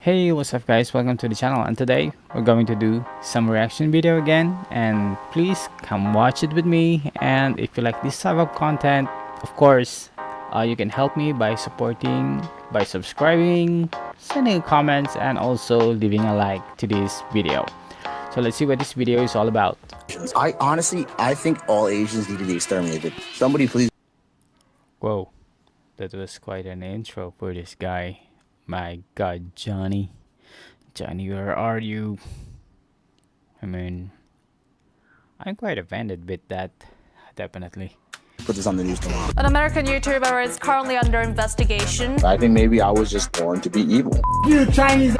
Hey, what's up guys, welcome to the channel, and today we're going to do some reaction video again, and please come watch it with me. And if you like this type of content, of course you can help me by supporting, by subscribing, sending comments, and also leaving a like to this video. So let's see what this video is all about. I think all Asians need to be exterminated. Somebody please. Whoa, that was quite an intro for this guy. My god, Johnny, where are you? I mean, I'm quite offended with that, definitely. Put this on the news tomorrow. An American YouTuber is currently under investigation. I think maybe I was just born to be evil. You Chinese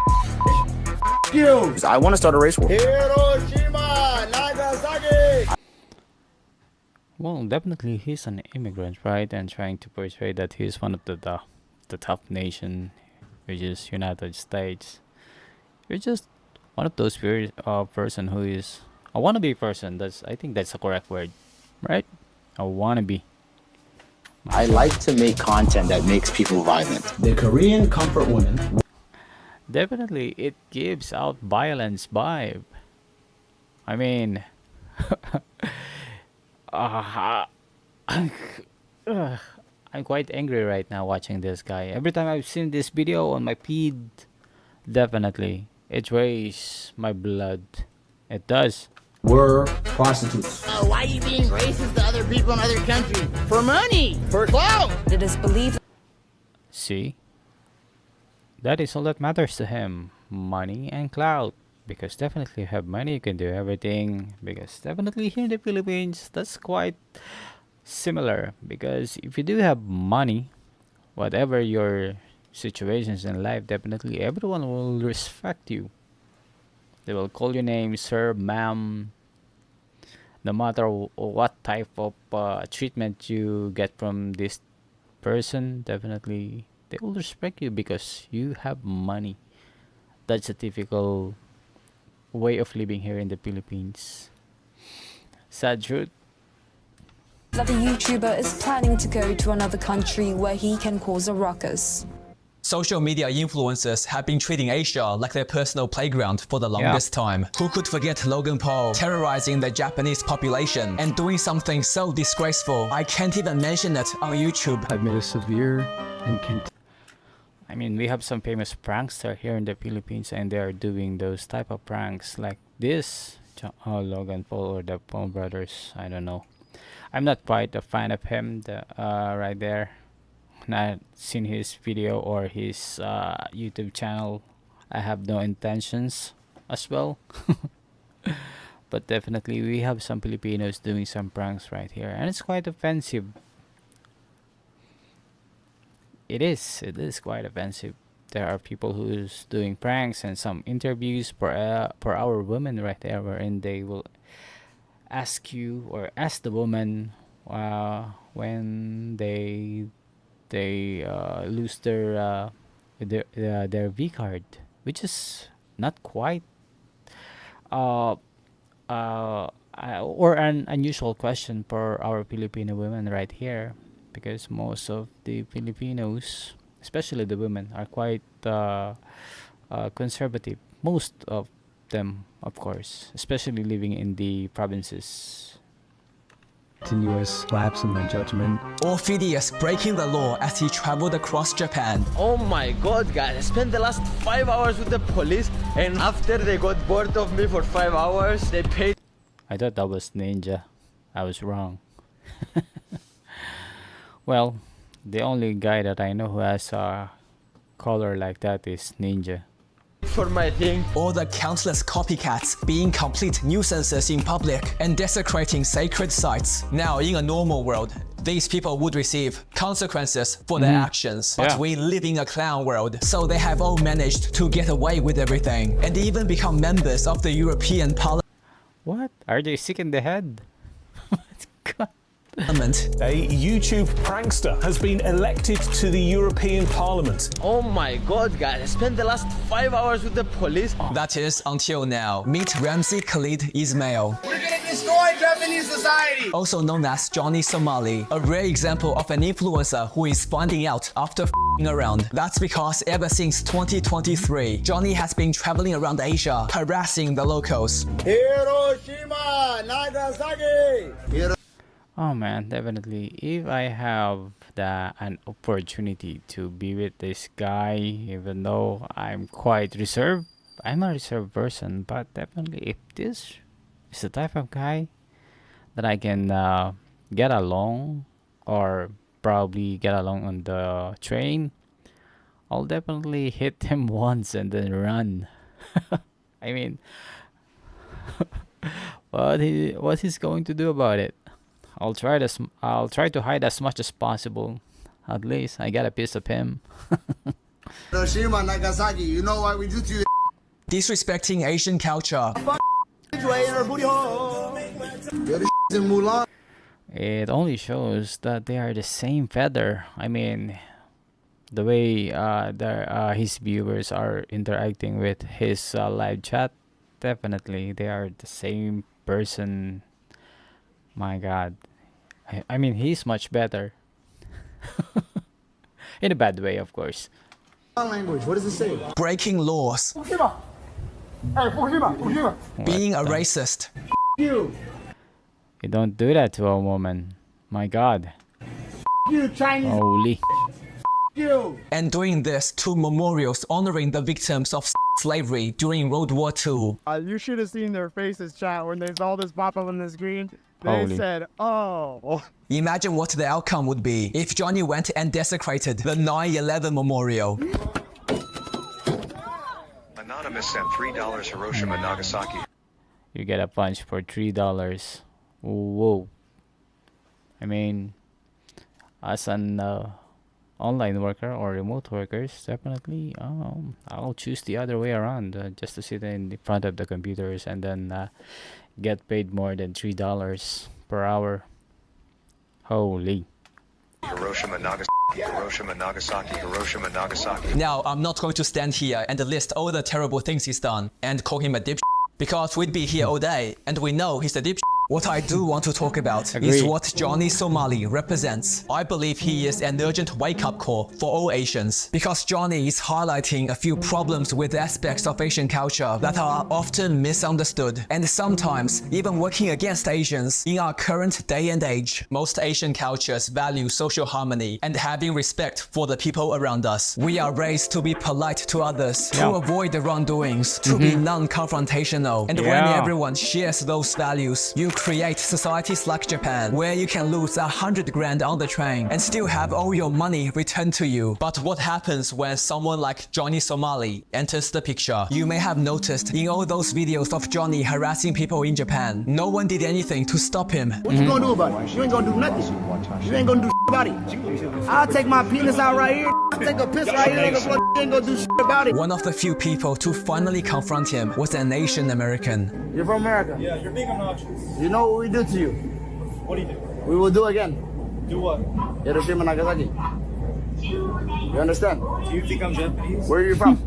you. I want to start a race war. Hiroshima, Nagasaki. Well, definitely he's an immigrant, right? And trying to portray that he's one of the top nation, which is United States. You're just one of those person who is a wannabe person. I think that's the correct word, right? A wannabe. I like to make content that makes people violent. The Korean comfort woman. Definitely, it gives out violence vibe. I mean, I'm quite angry right now watching this guy. Every time I've seen this video on my feed, definitely it raises my blood. It does. Were prostitutes. Why are you being racist to other people in other countries? For money! For clout! It is believed See? That is all that matters to him. Money and clout. Because definitely you have money, you can do everything. Because definitely here in the Philippines, that's quite similar. Because if you do have money, whatever your situations in life, definitely everyone will respect you. They will call your name sir, ma'am. No matter what type of treatment you get from this person, definitely they will respect you because you have money. That's a typical way of living here in the Philippines. Sad truth. that the YouTuber is planning to go to another country where he can cause a ruckus. Social media influencers have been treating Asia like their personal playground for the longest time. Who could forget Logan Paul terrorizing the Japanese population and doing something so disgraceful? I can't even mention it on YouTube. I've made a severe and I mean, we have some famous prankster here in the Philippines, and they are doing those type of pranks like this. Logan Paul or the Paul brothers. I don't know. I'm not quite a fan of him. Right there. Not seen his video or his YouTube channel. I have no intentions as well. But definitely we have some Filipinos doing some pranks right here, and it's quite offensive. It is quite offensive. There are people who's doing pranks and some interviews for our women right there, wherein they will ask you or ask the woman when they lose their V card, which is not quite or an unusual question for our Filipino women right here, because most of the Filipinos, especially the women, are quite conservative. Most of them, of course, especially living in the provinces. continuous lapse in my judgment. Or Phidias breaking the law as he traveled across Japan. Oh my god, guys, I spent the last 5 hours with the police, and after they got bored of me for 5 hours, they paid. I thought that was Ninja. I was wrong. Well, the only guy that I know who has a color like that is Ninja. For my thing. Or the countless copycats being complete nuisances in public and desecrating sacred sites. Now, in a normal world, these people would receive consequences for their actions. But we live in a clown world, so they have all managed to get away with everything and even become members of the European Parliament. What? Are they sick in the head? God. A YouTube prankster has been elected to the European Parliament. Oh my god, guys, I spent the last 5 hours with the police. That is until now. Meet Ramsey Khalid Ismail. We're gonna destroy Japanese society. Also known as Johhny Somali, a rare example of an influencer who is finding out after f***ing around. That's because ever since 2023, Johhny has been traveling around Asia, harassing the locals. Hiroshima, Nagasaki. Oh man, definitely. If I have an opportunity to be with this guy, even though I'm quite reserved, I'm a reserved person, but definitely if this is the type of guy that I can get along, or probably get along on the train, I'll definitely hit him once and then run. I mean, what he's going to do about it? I'll try to hide as much as possible. At least I got a piece of him. Hiroshima, Nagasaki. You know what we do to you? Disrespecting Asian culture. It only shows that they are the same feather. I mean, the way his viewers are interacting with his live chat, definitely they are the same person. My God, I mean, he's much better. In a bad way, of course. Language. What does it say? Breaking laws. Being a racist. You don't do that to a woman. My God. You Chinese. Holy. You. And doing this to memorials honoring the victims of slavery during World War II. You should have seen their faces, chat, when they saw this pop up on the screen. They Holy. said, oh. Imagine what the outcome would be if Johhny went and desecrated the 9/11 memorial. Anonymous sent $3 Hiroshima, Nagasaki. You get a punch for $3. Whoa. I mean, as an online worker or remote workers, definitely I'll choose the other way around, just to sit in front of the computers and then get paid more than $3 per hour. Holy. Hiroshima, Nagasaki. Hiroshima, Nagasaki. Hiroshima, Nagasaki. Now, I'm not going to stand here and list all the terrible things he's done and call him a dipshit, because we'd be here all day and we know he's a dipshit. What I do want to talk about is what Johhny Somali represents. I believe he is an urgent wake-up call for all Asians, because Johhny is highlighting a few problems with aspects of Asian culture that are often misunderstood and sometimes even working against Asians in our current day and age. Most Asian cultures value social harmony and having respect for the people around us. We are raised to be polite to others, to avoid the wrongdoings, to be non-confrontational, and when everyone shares those values, you create societies like Japan, where you can lose 100 grand on the train and still have all your money returned to you. But what happens when someone like Johhny Somali enters the picture? You may have noticed in all those videos of Johhny harassing people in Japan, no one did anything to stop him. What you gonna do about it? You ain't gonna do nothing. You ain't gonna do about it. I'll take my penis out right here. I'll take a piss right here on the floor. You ain't gonna do about it. One of the few people to finally confront him was an Asian American. You're from America? Yeah, you're being obnoxious. You know what we do to you? What do you do? We will do again. Do what? Hiroshima, Nagasaki. You understand? Do you think I'm Japanese? Where are you from?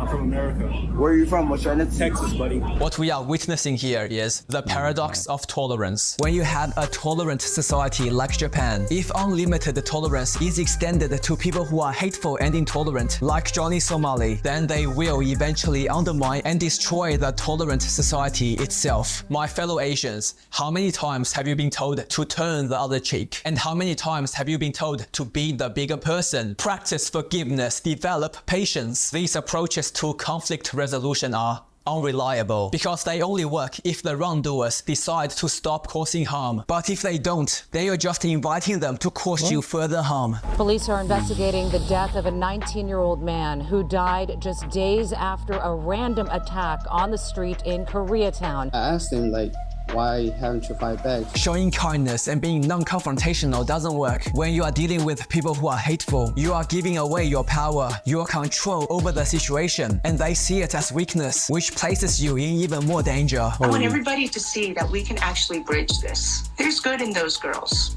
I'm from America. Where are you from? What's your name? Texas, buddy. What we are witnessing here is the paradox of tolerance. When you have a tolerant society like Japan, if unlimited tolerance is extended to people who are hateful and intolerant, like Johhny Somali, then they will eventually undermine and destroy the tolerant society itself. My fellow Asians, how many times have you been told to turn the other cheek? And how many times have you been told to be the bigger person? Practice forgiveness, develop patience. These approaches to conflict resolution are unreliable because they only work if the wrongdoers decide to stop causing harm. But if they don't, they are just inviting them to cause you further harm. Police are investigating the death of a 19-year-old man who died just days after a random attack on the street in Koreatown. I asked him, like, why haven't you fight back? Showing kindness and being non-confrontational doesn't work. When you are dealing with people who are hateful, you are giving away your power, your control over the situation, and they see it as weakness, which places you in even more danger. I want everybody to see that we can actually bridge this. There's good in those girls.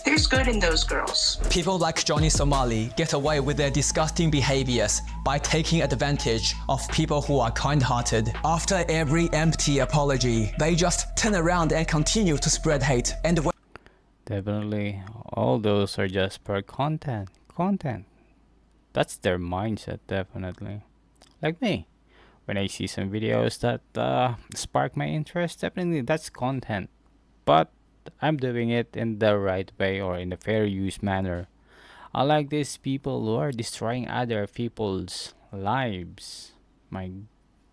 There's good in those girls. People like Johhny Somali get away with their disgusting behaviors by taking advantage of people who are kind-hearted. After every empty apology, they just turn around and continue to spread hate. And Definitely, all those are just for content. That's their mindset, definitely. Like me, when I see some videos that spark my interest, definitely that's content. But I'm doing it in the right way or in a fair use manner. Unlike these people who are destroying other people's lives. My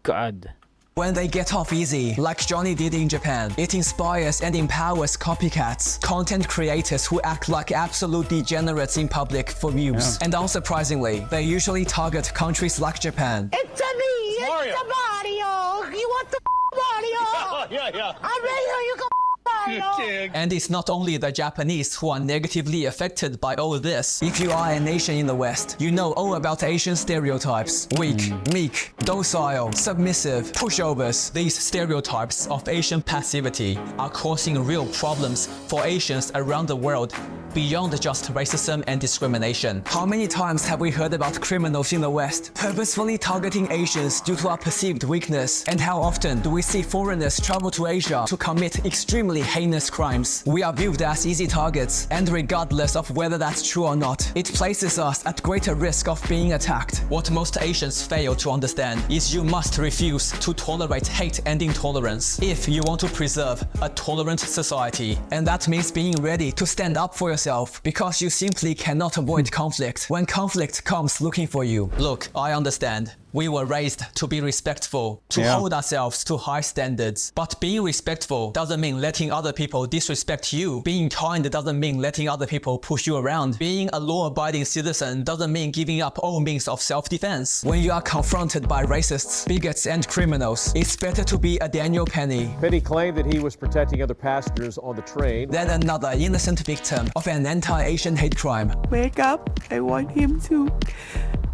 God. when they get off easy, like Johhny did in Japan, it inspires and empowers copycats, content creators who act like absolute degenerates in public for views. And unsurprisingly, they usually target countries like Japan. It's a me, Mario. it's a Mario. You want the Mario? Yeah. I'm ready to you go Mario. And it's not only the Japanese who are negatively affected by all this. If you are an Asian in the West, you know all about Asian stereotypes. Weak, meek, docile, submissive, pushovers. These stereotypes of Asian passivity are causing real problems for Asians around the world beyond just racism and discrimination. How many times have we heard about criminals in the West purposefully targeting Asians due to our perceived weakness? And how often do we see foreigners travel to Asia to commit extremely heinous crimes? We are viewed as easy targets, and regardless of whether that's true or not, it places us at greater risk of being attacked. What most Asians fail to understand is you must refuse to tolerate hate and intolerance if you want to preserve a tolerant society. And that means being ready to stand up for yourself, because you simply cannot avoid conflict when conflict comes looking for you. Look, I understand. We were raised to be respectful, to hold ourselves to high standards. But being respectful doesn't mean letting other people disrespect you. Being kind doesn't mean letting other people push you around. Being a law-abiding citizen doesn't mean giving up all means of self-defense. When you are confronted by racists, bigots, and criminals, it's better to be a Daniel Penny. Penny claimed that he was protecting other passengers on the train Than another innocent victim of an anti-Asian hate crime. Wake up. I want him to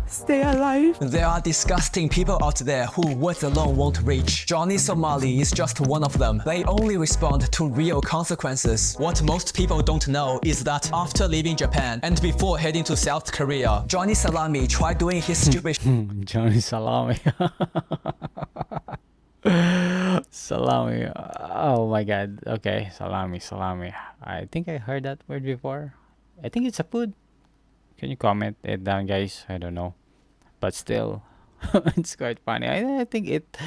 stay alive. There are disgusting people out there who words alone won't reach. Johhny Somali is just one of them. They only respond to real consequences. What most people don't know is that after leaving Japan and before heading to South Korea, Johhny Somali tried doing his stupid Johhny Salami. Salami. Oh my god. Okay, salami. I think I heard that word before. I think it's a food. Can you comment it down, guys? I don't know. But still, it's quite funny. I think it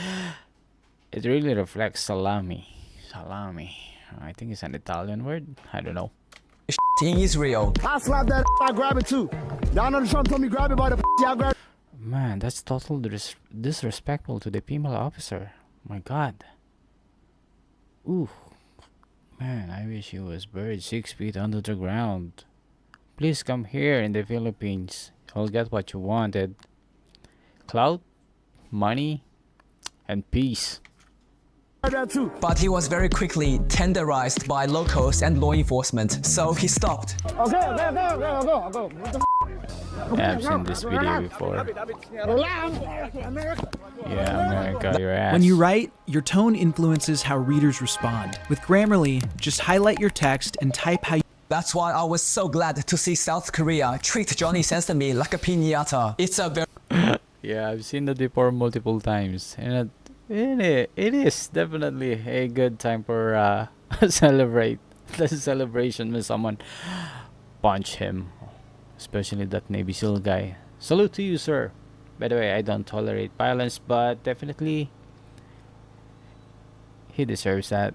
really reflects salami. Salami. I think it's an Italian word. I don't know. in Israel. I slapped that, I grab it too. Y'all know the Trump told me grab it by the y'all grab it. Man, that's total disrespectful to the female officer. My god. Ooh. Man, I wish he was buried 6 feet under the ground. Please come here in the Philippines. You'll get what you wanted. Clout, money, and peace. But he was very quickly tenderized by locals and law enforcement, so he stopped. Okay. Yeah, I've seen this video before. Yeah, America, your ass. When you write, your tone influences how readers respond. With Grammarly, just highlight your text and type how you... That's why I was so glad to see South Korea treat Johnny Sesame like a piñata. It's a very... Yeah, I've seen that before multiple times. And it is definitely a good time for celebrate. The celebration when someone punch him. Especially that Navy SEAL guy. Salute to you, sir. By the way, I don't tolerate violence, but definitely he deserves that.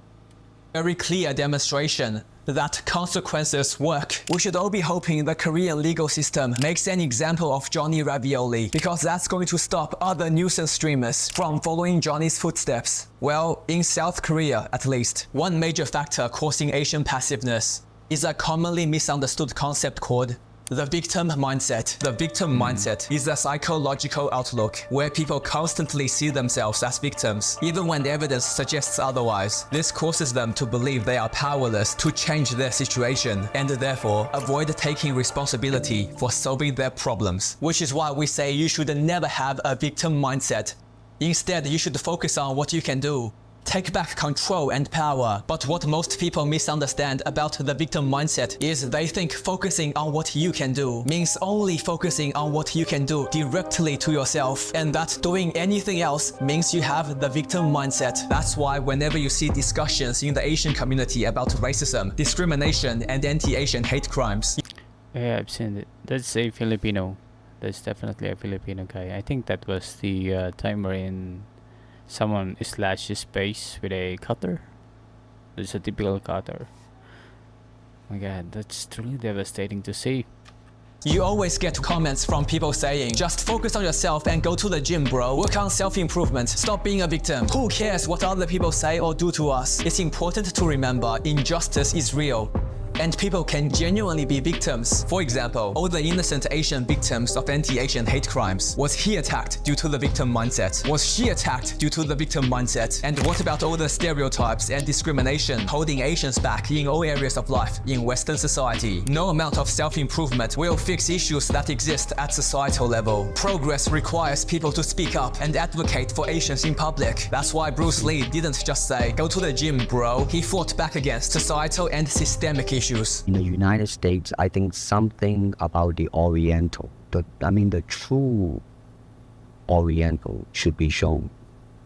Very clear demonstration that consequences work. We should all be hoping the Korean legal system makes an example of Johnny Ravioli, because that's going to stop other nuisance streamers from following Johnny's footsteps. Well, in South Korea at least, one major factor causing Asian passiveness is a commonly misunderstood concept called the victim mindset. The victim mindset is a psychological outlook where people constantly see themselves as victims, even when the evidence suggests otherwise. This causes them to believe they are powerless to change their situation and therefore avoid taking responsibility for solving their problems. Which is why we say you should never have a victim mindset. Instead, you should focus on what you can do. take back control and power. But what most people misunderstand about the victim mindset is they think focusing on what you can do means only focusing on what you can do directly to yourself, and that doing anything else means you have the victim mindset. That's why whenever you see discussions in the Asian community about racism, discrimination, and anti-Asian hate crimes. Yeah, I've seen it. That's a Filipino. That's definitely a Filipino guy. I think that was the time wherein someone slashed his face with a cutter. It's a typical cutter. Oh my god, that's truly devastating to see. You always get comments from people saying, just focus on yourself and go to the gym, bro. Work on self-improvement. Stop being a victim. Who cares what other people say or do to us? It's important to remember injustice is real. And people can genuinely be victims. For example, all the innocent Asian victims of anti-Asian hate crimes. Was he attacked due to the victim mindset? Was she attacked due to the victim mindset? And what about all the stereotypes and discrimination holding Asians back in all areas of life in Western society? No amount of self-improvement will fix issues that exist at societal level. Progress requires people to speak up and advocate for Asians in public. That's why Bruce Lee didn't just say, go to the gym, bro. He fought back against societal and systemic issues. In the United States, I think something about the Oriental, the true Oriental should be shown.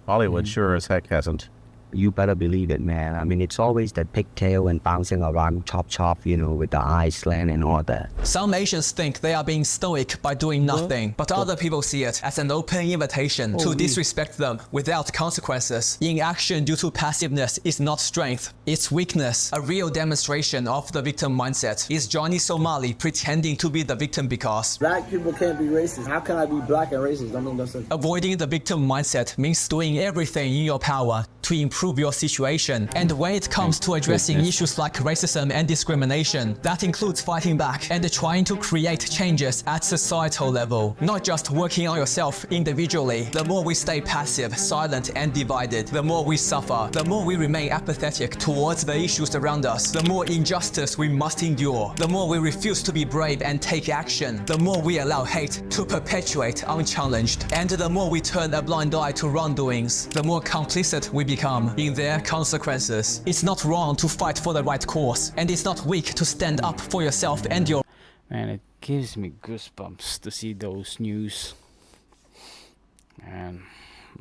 Hollywood sure as heck hasn't. You better believe it, man. I mean, it's always that pigtail and bouncing around, chop, you know, with the eyes slant and all that. Some Asians think they are being stoic by doing nothing, but other people see it as an open invitation to disrespect them without consequences. Inaction due to passiveness is not strength, it's weakness. A real demonstration of the victim mindset is Johhny Somali pretending to be the victim because black people can't be racist. How can I be black and racist? I mean, that's avoiding the victim mindset means doing everything in your power to improve your situation. And when it comes to addressing issues like racism and discrimination, that includes fighting back and trying to create changes at societal level, not just working on yourself individually. The more we stay passive, silent, and divided, the more we suffer, the more we remain apathetic towards the issues around us, the more injustice we must endure, the more we refuse to be brave and take action, the more we allow hate to perpetuate unchallenged, and the more we turn a blind eye to wrongdoings, the more complicit we become in their consequences. It's not wrong to fight for the right cause, and it's not weak to stand up for yourself and your... Man, it gives me goosebumps to see those news. And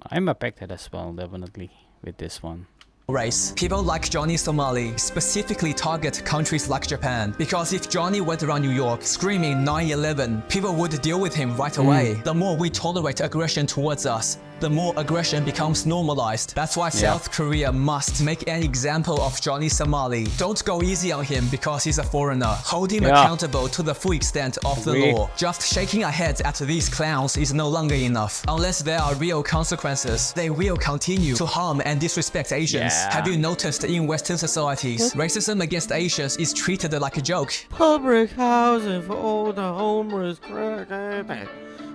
I'm affected as well, definitely, with this one. Race. People like Johhny Somali specifically target countries like Japan, because if Johhny went around New York screaming 9/11, people would deal with him right away. The more we tolerate aggression towards us, the more aggression becomes normalized. That's why South Korea must make an example of Johhny Somali. Don't go easy on him because he's a foreigner. Hold him accountable to the full extent of the law. Just shaking our heads at these clowns is no longer enough. Unless there are real consequences, they will continue to harm and disrespect Asians. Have you noticed in Western societies, racism against Asians is treated like a joke? Public housing for all the homeless crack addicts.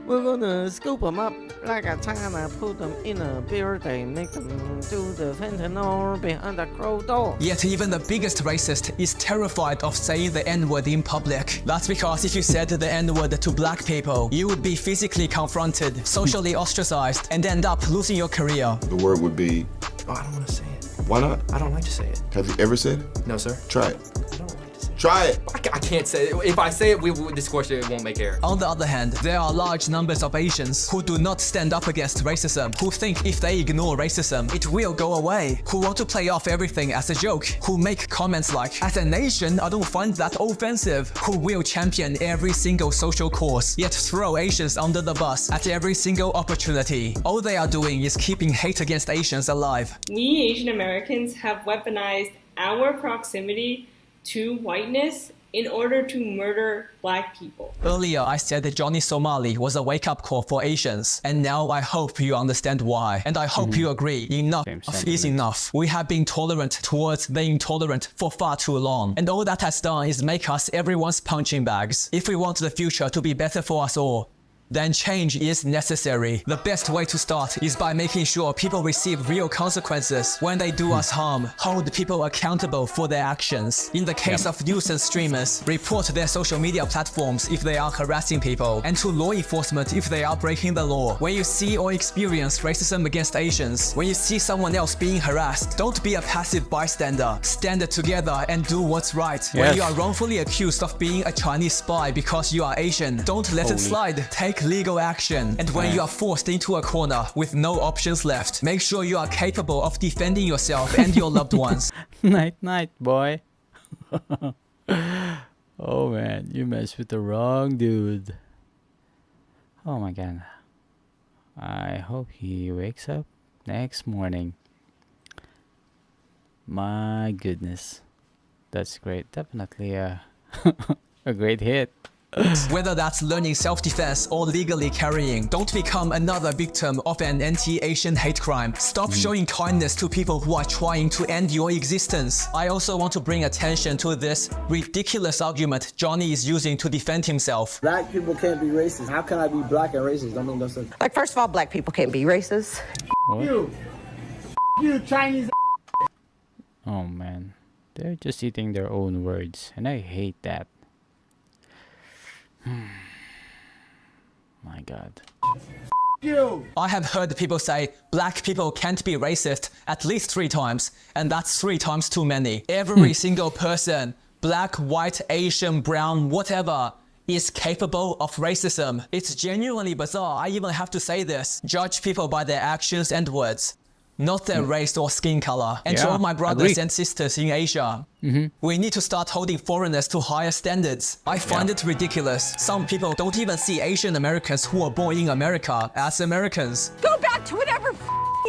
We're gonna scoop them up like a China, put them in a building, make them do the fentanyl behind the closed door. Yet even the biggest racist is terrified of saying the N-word in public. That's because if you said the N-word to black people, you would be physically confronted, socially ostracized, and end up losing your career. The word would be... Oh, I don't want to say it. Why not? I don't like to say it. Have you ever said it? No, sir. Try it. I don't like to say it. Try it! I can't say it. If I say it, this question won't make air. On the other hand, there are large numbers of Asians who do not stand up against racism, who think if they ignore racism, it will go away, who want to play off everything as a joke, who make comments like, as a nation, I don't find that offensive, who will champion every single social cause, yet throw Asians under the bus at every single opportunity. All they are doing is keeping hate against Asians alive. We Asian Americans have weaponized our proximity to whiteness in order to murder black people. Earlier, I said that Johhny Somali was a wake-up call for Asians, and now I hope you understand why. And I hope you agree, enough is enough. We have been tolerant towards the intolerant for far too long, and all that has done is make us everyone's punching bags. If we want the future to be better for us all, then change is necessary. The best way to start is by making sure people receive real consequences when they do us harm. Hold people accountable for their actions. In the case of nuisance streamers, report their social media platforms if they are harassing people, and to law enforcement if they are breaking the law. When you see or experience racism against Asians, when you see someone else being harassed, don't be a passive bystander. Stand together and do what's right. When you are wrongfully accused of being a Chinese spy because you are Asian, don't let it slide. Take legal action. And when you are forced into a corner with no options left, make sure you are capable of defending yourself and your loved ones. Night, night, boy. Oh man, you messed with the wrong dude. Oh my god. I hope he wakes up next morning. My goodness. That's great. Definitely a great hit. Whether that's learning self-defense or legally carrying, don't become another victim of an anti-Asian hate crime. Stop showing kindness to people who are trying to end your existence. I also want to bring attention to this ridiculous argument Johhny is using to defend himself. Black people can't be racist. How can I be black and racist? Don't make no sense. Like, first of all, black people can't be racist. You Chinese. Oh man. They're just eating their own words, and I hate that. My god. I have heard people say black people can't be racist at least 3 times, and that's 3 times too many. Every single person, black, white, Asian, brown, whatever, is capable of racism. It's genuinely bizarre. I even have to say this. Judge people by their actions and words, not their race or skin color. And to all my brothers and sisters in Asia, we need to start holding foreigners to higher standards. I find it ridiculous. Some people don't even see Asian Americans who are born in America as Americans. Go back to whatever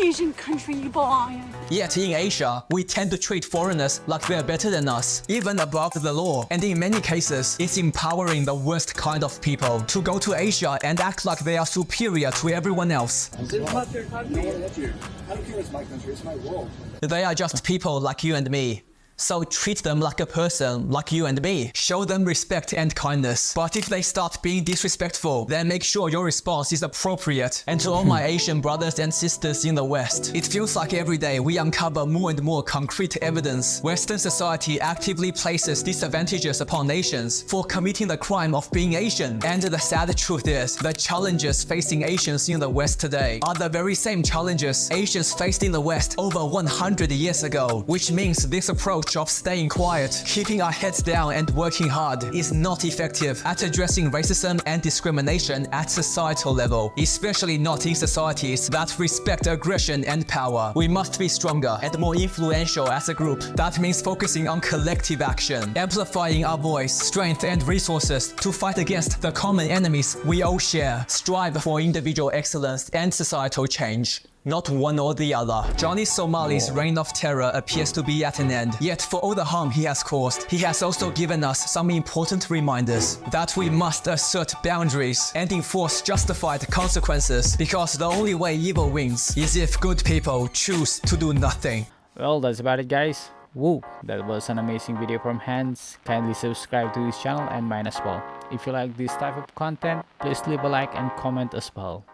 Asian country you belong in. Yet in Asia, we tend to treat foreigners like they're better than us, even above the law. And in many cases, it's empowering the worst kind of people to go to Asia and act like they are superior to everyone else. It's not their country. I don't care it's my country, it's my world. They are just people like you and me. So treat them like a person, like you and me. Show them respect and kindness. But if they start being disrespectful, then make sure your response is appropriate. And to all my Asian brothers and sisters in the West, it feels like every day we uncover more and more concrete evidence. Western society actively places disadvantages upon nations for committing the crime of being Asian. And the sad truth is, the challenges facing Asians in the West today are the very same challenges Asians faced in the West over 100 years ago. Which means this approach of staying quiet, keeping our heads down and working hard is not effective at addressing racism and discrimination at societal level, especially not in societies that respect aggression and power. We must be stronger and more influential as a group. That means focusing on collective action, amplifying our voice, strength and resources to fight against the common enemies we all share. Strive for individual excellence and societal change. Not one or the other. Johhny Somali's reign of terror appears to be at an end. Yet for all the harm he has caused, he has also given us some important reminders that we must assert boundaries and enforce justified consequences, because the only way evil wins is if good people choose to do nothing. Well, that's about it, guys. Woo, that was an amazing video from Hans. Kindly subscribe to his channel and mine as well. If you like this type of content, please leave a like and comment as well.